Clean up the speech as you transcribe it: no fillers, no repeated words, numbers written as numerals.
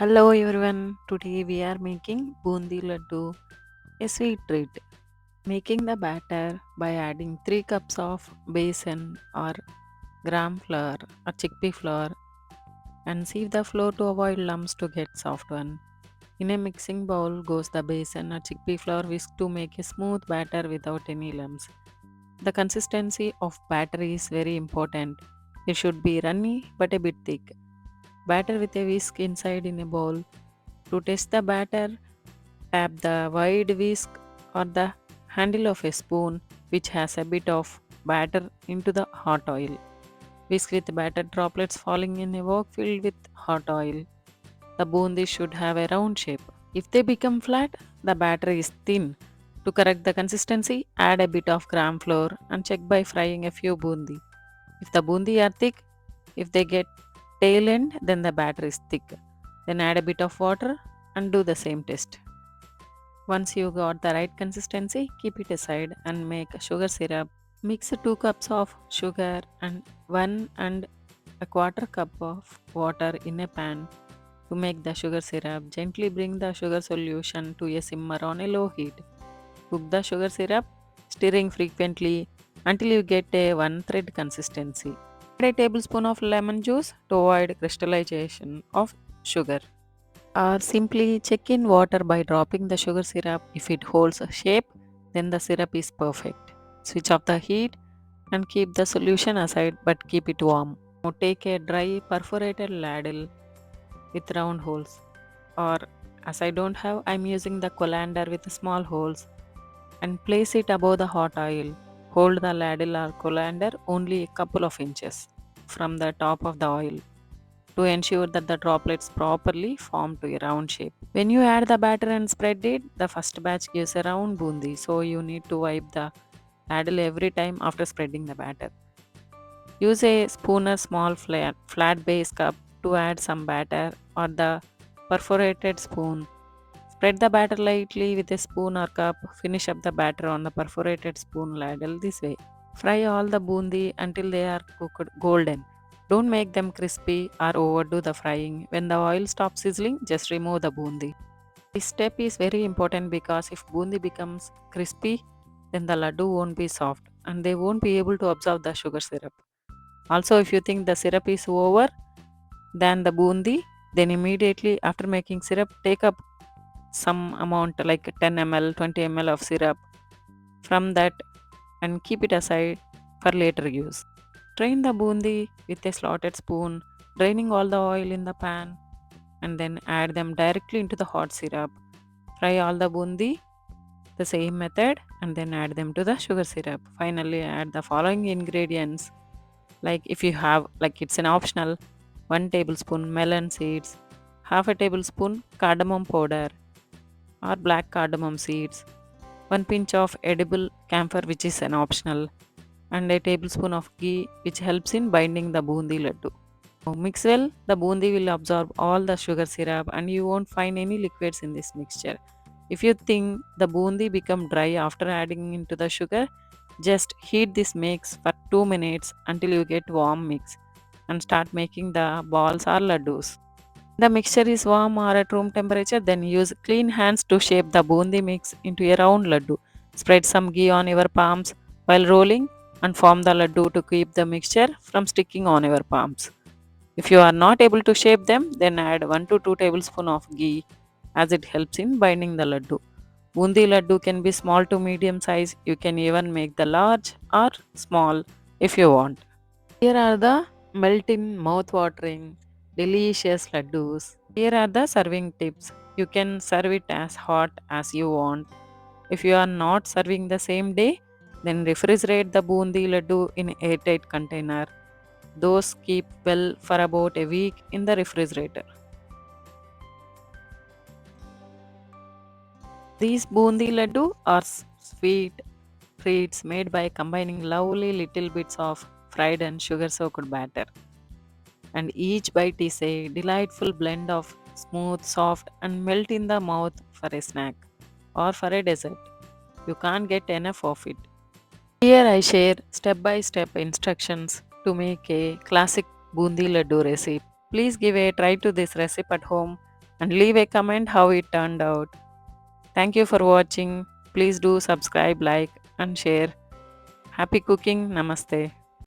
Hello everyone. Today we are making Boondi Laddu, a sweet treat. Making the batter by adding 3 cups of besan or gram flour or chickpea flour and sieve the flour to avoid lumps to get soft one. In a mixing bowl goes the besan or chickpea flour whisk to make a smooth batter without any lumps. The consistency of batter is very important. It should be runny but a bit thick. Batter with a whisk inside in a bowl. To test the batter, tap the wide whisk or the handle of a spoon which has a bit of batter into the hot oil. Whisk with batter droplets falling in a wok filled with hot oil. The bundi should have a round shape. If they become flat, the batter is thin. To correct the consistency, add a bit of gram flour and check by frying a few bundi. If the bundi are thick, if they get tail end, then the batter is thick. Then add a bit of water and do the same test. Once you got the right consistency, keep it aside and make sugar syrup. Mix 2 cups of sugar and 1 and a quarter cup of water in a pan to make the sugar syrup. Gently bring the sugar solution to a simmer on a low heat. Cook the sugar syrup, stirring frequently until you get a one thread consistency. Add a tablespoon of lemon juice to avoid crystallization of sugar. Or simply check in water by dropping the sugar syrup. If it holds a shape, then the syrup is perfect. Switch off the heat and keep the solution aside but keep it warm. Now take a dry perforated ladle with round holes, or as I don't have, I'm using the colander with small holes, and place it above the hot oil. Hold the ladle or colander only a couple of inches from the top of the oil to ensure that the droplets properly form to a round shape. When you add the batter and spread it, the first batch gives a round bundi, so you need to wipe the ladle every time after spreading the batter. Use a spoon or small flat base cup to add some batter or the perforated spoon. Spread the batter lightly with a spoon or cup. Finish up the batter on the perforated spoon ladle this way. Fry all the bundi until they are cooked golden. Don't make them crispy or overdo the frying. When the oil stops sizzling, just remove the bundi. This step is very important because if bundi becomes crispy, then the laddu won't be soft and they won't be able to absorb the sugar syrup. Also, if you think the syrup is over than the bundi, then immediately after making syrup, take up some amount like 10 ml, 20 ml of syrup from that and keep it aside for later use. Strain the bundi with a slotted spoon, draining all the oil in the pan, and then add them directly into the hot syrup. Fry all the bundi the same method and then add them to the sugar syrup. Finally, add the following ingredients, like if you have, like it's an optional, 1 tablespoon melon seeds, half a tablespoon cardamom powder or black cardamom seeds, 1 pinch of edible camphor which is an optional, and a tablespoon of ghee which helps in binding the bundi laddu. Now mix well, the bundi will absorb all the sugar syrup and you won't find any liquids in this mixture. If you think the bundi become dry after adding into the sugar, just heat this mix for 2 minutes until you get warm mix and start making the balls or laddus. The mixture is warm or at room temperature, then use clean hands to shape the bundi mix into a round laddu. Spread some ghee on your palms while rolling and form the laddu to keep the mixture from sticking on your palms. If you are not able to shape them, then add 1 to 2 tablespoons of ghee as it helps in binding the laddu. Bundi laddu can be small to medium size. You can even make the large or small if you want. Here are the melt-in, mouth-watering, delicious laddus. Here are the serving tips. You can serve it as hot as you want. If you are not serving the same day, then refrigerate the bundi laddu in airtight container. Those keep well for about a week in the refrigerator. These bundi laddu are sweet treats made by combining lovely little bits of fried and sugar soaked batter. And each bite is a delightful blend of smooth, soft, and melt in the mouth for a snack or for a dessert. You can't get enough of it. Here I share step by step instructions to make a classic bundi laddu recipe. Please give a try to this recipe at home and leave a comment how it turned out. Thank you for watching. Please do subscribe, like, and share. Happy cooking. Namaste.